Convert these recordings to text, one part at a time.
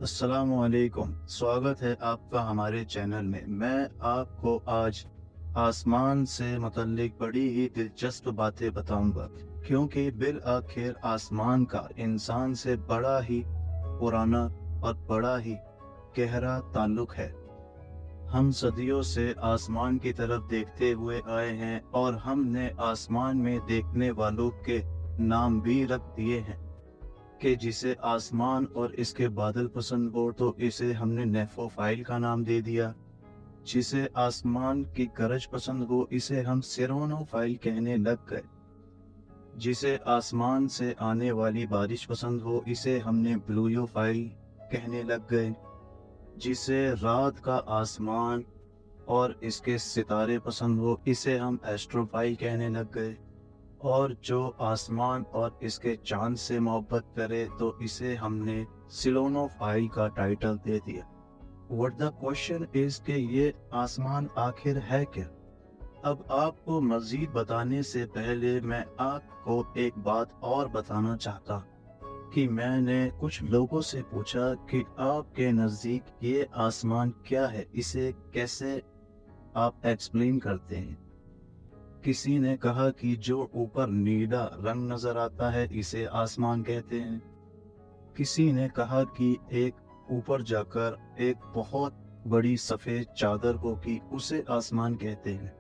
अस्सलामु अलैकुम। स्वागत है आपका हमारे चैनल में। मैं आपको आज आसमान से मुतल्लिक बड़ी ही दिलचस्प बातें बताऊंगा, क्योंकि बिल आखिर आसमान का इंसान से बड़ा ही पुराना और बड़ा ही गहरा ताल्लुक है। हम सदियों से आसमान की तरफ देखते हुए आए हैं और हमने आसमान में देखने वालों के नाम भी रख दिए हैं कि जिसे आसमान और इसके बादल पसंद हो तो इसे हमने नेफोफाइल का नाम दे दिया। जिसे आसमान की गरज पसंद हो इसे हम सिरोनोफाइल कहने लग गए। जिसे आसमान से आने वाली बारिश पसंद हो इसे हमने ब्लूयोफाइल कहने लग गए। जिसे रात का आसमान और इसके सितारे पसंद हो इसे हम एस्ट्रोफाइल कहने लग गए। और जो आसमान और इसके चांद से मोहब्बत करे तो इसे हमने सिलोनोफाइल का टाइटल दे दिया। What the question is कि ये आसमान आखिर है क्या? अब आपको मजीद बताने से पहले मैं आपको एक बात और बताना चाहता कि मैंने कुछ लोगों से पूछा कि आपके नज़दीक ये आसमान क्या है, इसे कैसे आप एक्सप्लेन करते हैं। किसी ने कहा कि जो ऊपर नीला रंग नजर आता है इसे आसमान कहते हैं। किसी ने कहा कि एक ऊपर जाकर एक बहुत बड़ी सफेद चादर होगी उसे आसमान कहते हैं।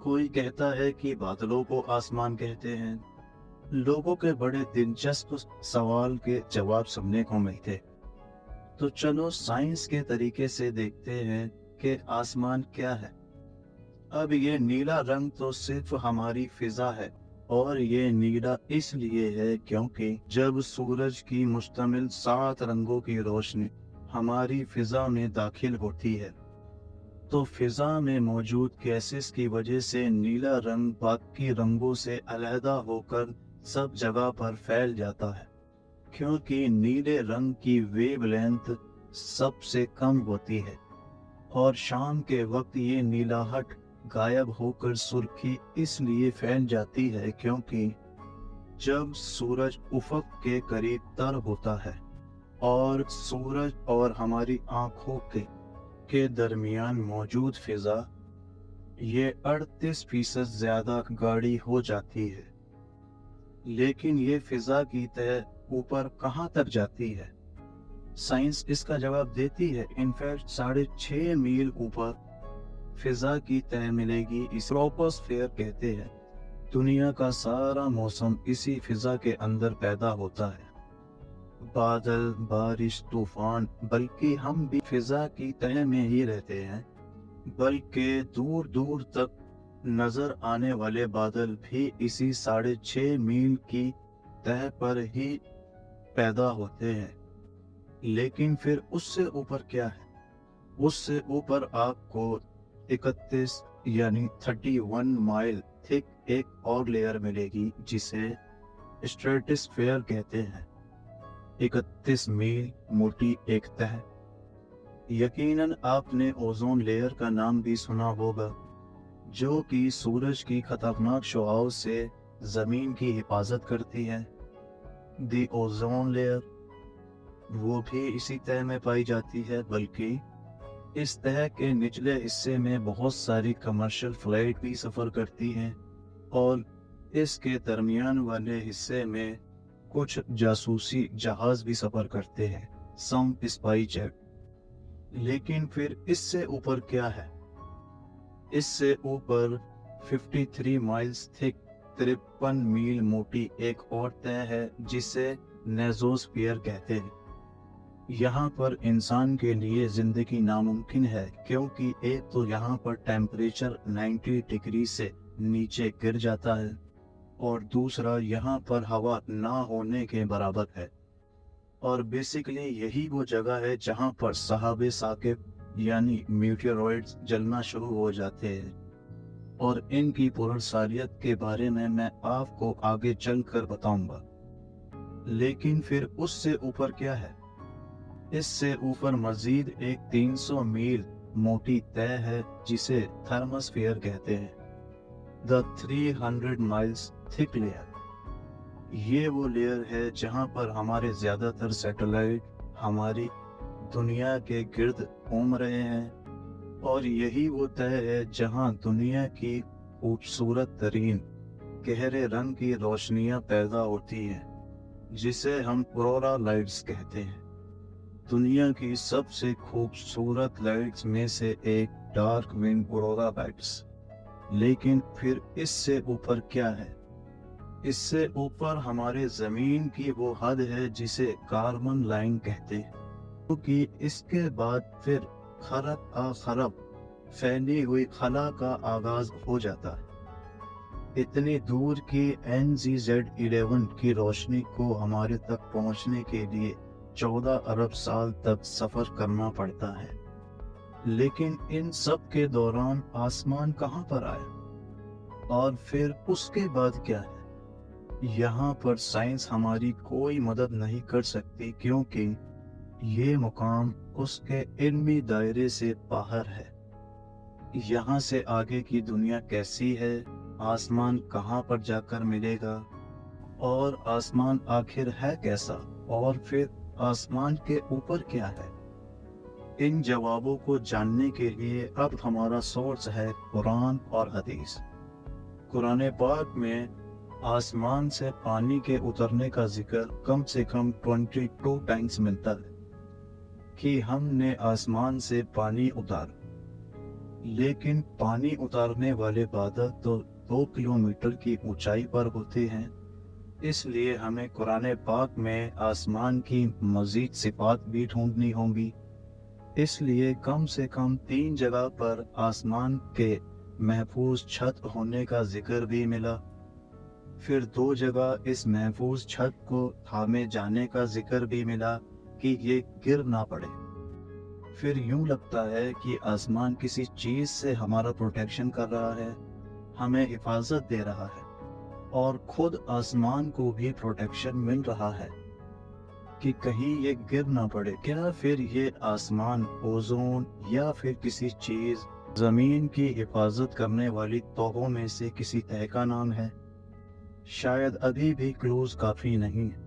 कोई कहता है कि बादलों को आसमान कहते हैं। लोगों के बड़े दिलचस्प सवाल के जवाब सुनने को मिलते। तो चलो साइंस के तरीके से देखते हैं कि आसमान क्या है। अब ये नीला रंग तो सिर्फ हमारी फिजा है, और ये नीला इसलिए है क्योंकि जब सूरज की मुश्तमिल 7 रंगों की रोशनी हमारी फिजा में दाखिल होती है तो फिजा में मौजूद गैसेस की वजह से नीला रंग बाकी रंगों से अलहदा होकर सब जगह पर फैल जाता है, क्योंकि नीले रंग की वेवलेंथ सबसे कम होती है और शाम के वक्त ये नीलाहट गायब होकर सुर्खी इसलिए फैल जाती है क्योंकि जब सूरज उफक के करीब तर होता है और सूरज और हमारी आंखों के दरमियान मौजूद फिजा ये 38% ज्यादा गाढ़ी हो जाती है। लेकिन ये फिजा की तह ऊपर कहाँ तक जाती है? साइंस इसका जवाब देती है। इनफैक्ट 6.5 मील ऊपर फिजा की तह मिलेगी। इस ट्रोपोस्फेयर कहते हैं। दुनिया का सारा मौसम इसी फिजा के अंदर पैदा होता है। बादल, बारिश, तूफान, बल्कि हम भी फिजा की तह में ही रहते हैं। बल्कि दूर दूर तक नजर आने वाले बादल भी इसी 6.5 मील की तह पर ही पैदा होते हैं। लेकिन फिर उससे ऊपर क्या है? उससे ऊपर आपको 31 यानी 31 माइल थिक एक और लेयर मिलेगी जिसे स्ट्रेटोस्फेयर कहते हैं। 31 मील मोटी एक तह। यकीनन आपने ओजोन लेयर का नाम भी सुना होगा, जो कि सूरज की खतरनाक शुआओं से जमीन की हिफाजत करती है। दी ओजोन लेयर वो भी इसी तह में पाई जाती है, बल्कि इस तह के निचले हिस्से में बहुत सारी कमर्शियल फ्लाइट भी सफ़र करती हैं और इसके दरमियान वाले हिस्से में कुछ जासूसी जहाज भी सफ़र करते हैं, सम स्पाई जेट। लेकिन फिर इससे ऊपर क्या है? इससे ऊपर 53 माइल्स थिक 53 मील मोटी एक और तह है जिसे नेजोस्फीयर कहते हैं। यहाँ पर इंसान के लिए जिंदगी नामुमकिन है, क्योंकि एक तो यहाँ पर टेम्परेचर 90 डिग्री से नीचे गिर जाता है और दूसरा यहाँ पर हवा ना होने के बराबर है। और बेसिकली यही वो जगह है जहाँ पर सहाबे साकिब यानी मीटियोरॉइड्स जलना शुरू हो जाते हैं, और इनकी पुरसारियत के बारे में मैं आपको आगे चलकर बताऊंगा। लेकिन फिर उससे ऊपर क्या है? इससे ऊपर मजीद एक 300 मील मोटी तह है जिसे थर्मोस्फीयर कहते हैं। The 300 miles thick layer. ये वो लेयर है जहां पर हमारे ज्यादातर सैटेलाइट हमारी दुनिया के गिर्द घूम रहे हैं और यही वो तह है जहां दुनिया की खूबसूरत तरीन गहरे रंग की रोशनियां पैदा होती हैं, जिसे हम ऑरोरा लाइट्स कहते हैं। दुनिया की सबसे खूबसूरत लाइट्स में से एक डार्क विंग ऑरोरा लाइट्स। लेकिन फिर इससे ऊपर क्या है? इससे ऊपर हमारे जमीन की वो हद है जिसे कार्बन लाइन कहते हैं, क्योंकि इसके बाद फिर खरब आ खरब फैली हुई खला का आगाज हो जाता है। इतनी दूर की NGZ-11 की रोशनी को हमारे तक पहुंचने के लिए 14 अरब साल तक सफर करना पड़ता है। लेकिन इन सब के दौरान आसमान कहां पर आया और फिर उसके बाद क्या है? यहाँ पर साइंस हमारी कोई मदद नहीं कर सकती, क्योंकि ये मुकाम उसके इल्मी दायरे से बाहर है। यहाँ से आगे की दुनिया कैसी है, आसमान कहाँ पर जाकर मिलेगा और आसमान आखिर है कैसा, और फिर आसमान के ऊपर क्या है? इन जवाबों को जानने के लिए अब हमारा सोर्स है कुरान और हदीस। कुरान पाक में आसमान से पानी के उतरने का जिक्र कम से कम 22 टाइम्स मिलता है कि हमने आसमान से पानी उतारा। लेकिन पानी उतारने वाले बादल तो 2 किलोमीटर की ऊंचाई पर होते हैं, इसलिए हमें कुरान पाक में आसमान की मजीद सिफात भी ढूंढनी होंगी। इसलिए कम से कम 3 जगह पर आसमान के महफूज छत होने का जिक्र भी मिला। फिर 2 जगह इस महफूज छत को थामे जाने का जिक्र भी मिला कि ये गिर ना पड़े। फिर यूं लगता है कि आसमान किसी चीज से हमारा प्रोटेक्शन कर रहा है, हमें हिफाजत दे रहा है, और खुद आसमान को भी प्रोटेक्शन मिल रहा है कि कहीं ये गिर ना पड़े। क्या फिर ये आसमान ओजोन या फिर किसी चीज जमीन की हिफाजत करने वाली तोहों में से किसी तह का नाम है? शायद अभी भी क्लूज काफी नहीं है।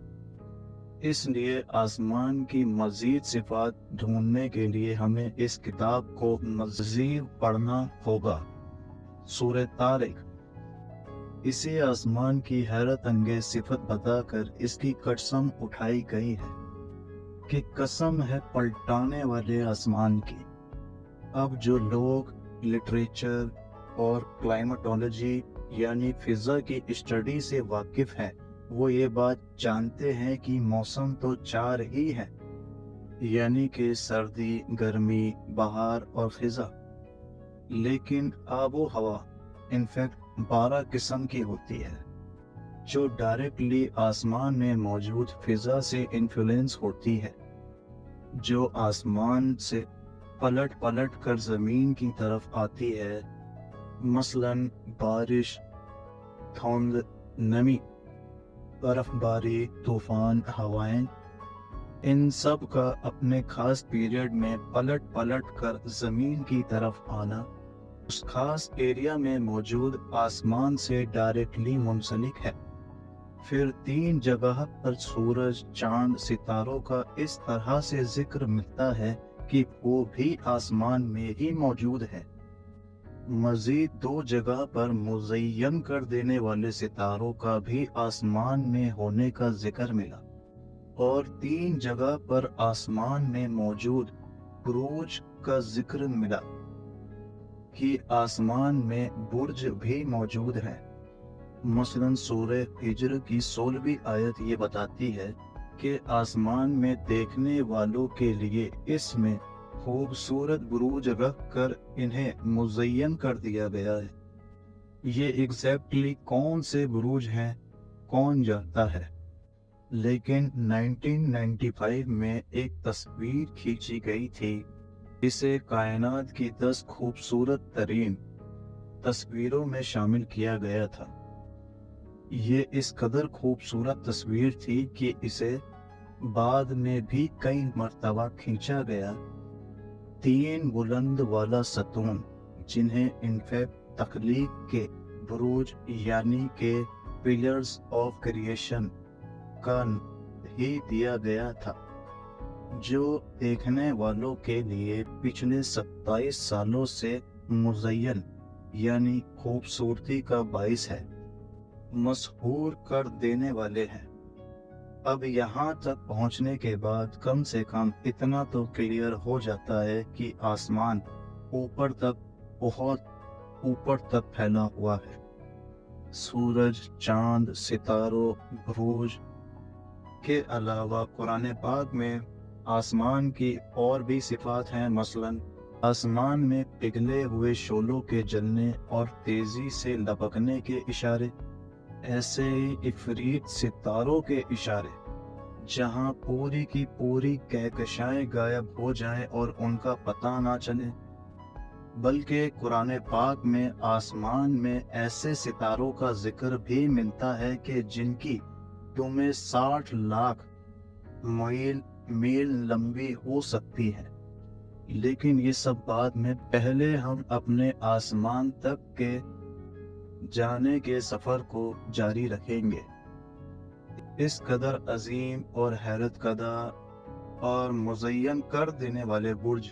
इसलिए आसमान की मजीद सिफात ढूंढने के लिए हमें इस किताब को मजीद पढ़ना होगा। सूरह तारिक। इसे आसमान की हैरत अंगेज सिफत बताकर इसकी कसम उठाई गई है कि कसम है पलटाने वाले आसमान की। अब जो लोग लिटरेचर और क्लाइमेटोलॉजी यानी फिजा की स्टडी से वाकिफ हैं, वो ये बात जानते हैं कि मौसम तो 4 ही है, यानी कि सर्दी, गर्मी, बहार और खिजा। लेकिन आबो हवा इनफैक्ट 12 किस्म की होती है, जो डायरेक्टली आसमान में मौजूद फिजा से इन्फ्लुएंस होती है, जो आसमान से पलट पलट कर जमीन की तरफ आती है। मसलन बारिश, धुंध, नमी, बर्फबारी, तूफान, हवाएं, इन सब का अपने खास पीरियड में पलट पलट कर जमीन की तरफ आना उस खास एरिया में मौजूद आसमान से डायरेक्टली मुंसलिक है। फिर 3 जगह पर सूरज, चांद, सितारों का इस तरह से जिक्र मिलता है कि वो भी आसमान में ही मौजूद है। मजीद 2 जगह पर मुज़य्यन कर देने वाले सितारों का भी आसमान में होने का जिक्र मिला, और 3 जगह पर आसमान में मौजूद बुरूज का जिक्र मिला कि आसमान में बुर्ज भी मौजूद है। मसलन सूरह हिज्र की 16वीं आयत ये बताती है कि आसमान में देखने वालों के लिए इसमें खूबसूरत बुरूज रख कर इन्हें मुज़य्यन कर दिया गया है। ये एग्जैक्टली कौन से बुरूज हैं कौन जानता है, लेकिन 1995 में एक तस्वीर खींची गई थी जिसे कायनात की 10 खूबसूरत तरीन तस्वीरों में शामिल किया गया था। ये इस कदर खूबसूरत तस्वीर थी कि इसे बाद में भी कई मर्तबा खींचा गया। 3 बुलंद वाला सतून, जिन्हें इनफैक्ट तख्लीक के बुरूज यानी के पिलर्स ऑफ क्रिएशन का ही दिया गया था। जो देखने वालों के लिए पिछले 27 सालों से मुज़य्यन यानी खूबसूरती का बाइस है, मशहूर कर देने वाले हैं। अब यहाँ तक पहुँचने के बाद कम से कम इतना तो क्लियर हो जाता है कि आसमान ऊपर तक, बहुत ऊपर तक फैला हुआ है। सूरज, चांद, सितारों, बुरूज के अलावा कुरान पाक में आसमान की और भी सिफात हैं। मसलन आसमान में पिघले हुए शोलों के जलने और तेजी से लपकने के इशारे, ऐसे ही इफरीत सितारों के इशारे, जहां पूरी की पूरी कहकशाएं गायब हो जाएं और उनका पता ना चले। बल्कि कुरान पाक में आसमान में ऐसे सितारों का जिक्र भी मिलता है कि जिनकी तुम्हें 60 लाख मील लंबी हो सकती है। लेकिन ये सब बाद में, पहले हम अपने आसमान तक के जाने के सफर को जारी रखेंगे। इस कदर अजीम और हैरत कदा और मुज़य्यन कर देने वाले बुर्ज,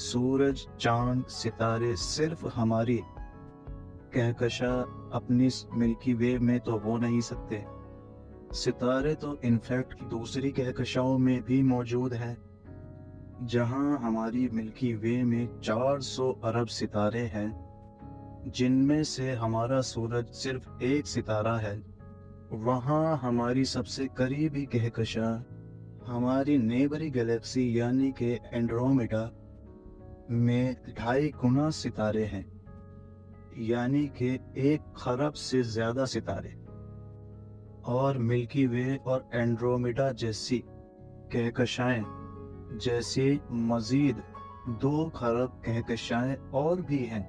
सूरज, चांद, सितारे सिर्फ हमारी कहकशा अपनी मिल्की वे में तो हो नहीं सकते। सितारे तो इनफैक्ट दूसरी कहकशाओं में भी मौजूद हैं। जहां हमारी मिल्की वे में 400 अरब सितारे हैं, जिनमें से हमारा सूरज सिर्फ एक सितारा है, वहां हमारी सबसे करीबी कहकशा, हमारी नेबरी गैलेक्सी यानी कि एंड्रोमेडा में 2.5 गुना सितारे हैं, यानी कि 1 खरब से ज्यादा सितारे। और मिल्की वे और एंड्रोमेडा जैसी कहकशाएं जैसी मजीद 2 खरब कहकशाएं और भी हैं।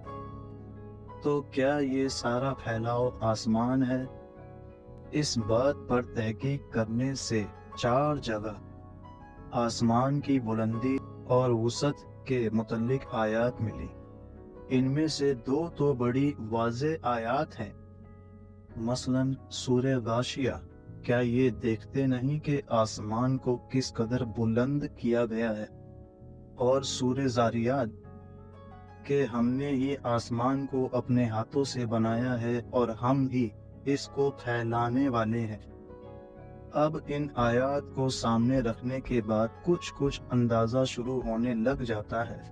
तो क्या ये सारा फैलाव आसमान है? इस बात पर तहकीक करने से 4 जगह आसमान की बुलंदी और वसअत के मुतल्लिक आयात मिली। इनमें से 2 तो बड़ी वाज़े आयात हैं। मसलन सूरह गाशिया, क्या ये देखते नहीं कि आसमान को किस कदर बुलंद किया गया है? और सूरह ज़ारियात कि हमने ही आसमान को अपने हाथों से बनाया है और हम ही इसको फैलाने वाले हैं। अब इन आयात को सामने रखने के बाद कुछ अंदाज़ा शुरू होने लग जाता है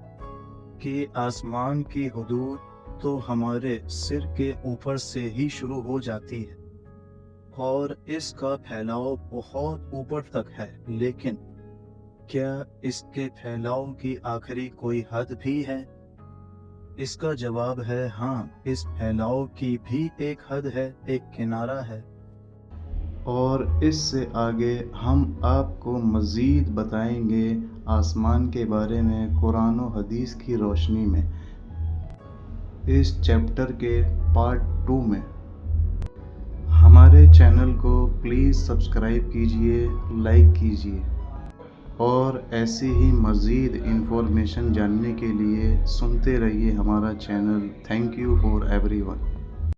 कि आसमान की हुदूद तो हमारे सिर के ऊपर से ही शुरू हो जाती है और इसका फैलाव बहुत ऊपर तक है। लेकिन क्या इसके फैलाव की आखिरी कोई हद भी है? इसका जवाब है हाँ, इस फैलाव की भी एक हद है, एक किनारा है। और इससे आगे हम आपको मज़ीद बताएंगे आसमान के बारे में कुरान और हदीस की रोशनी में, इस चैप्टर के पार्ट 2 में। हमारे चैनल को प्लीज़ सब्सक्राइब कीजिए, लाइक कीजिए और ऐसी ही मज़ीद इंफॉर्मेशन जानने के लिए सुनते रहिए हमारा channel. Thank you for everyone.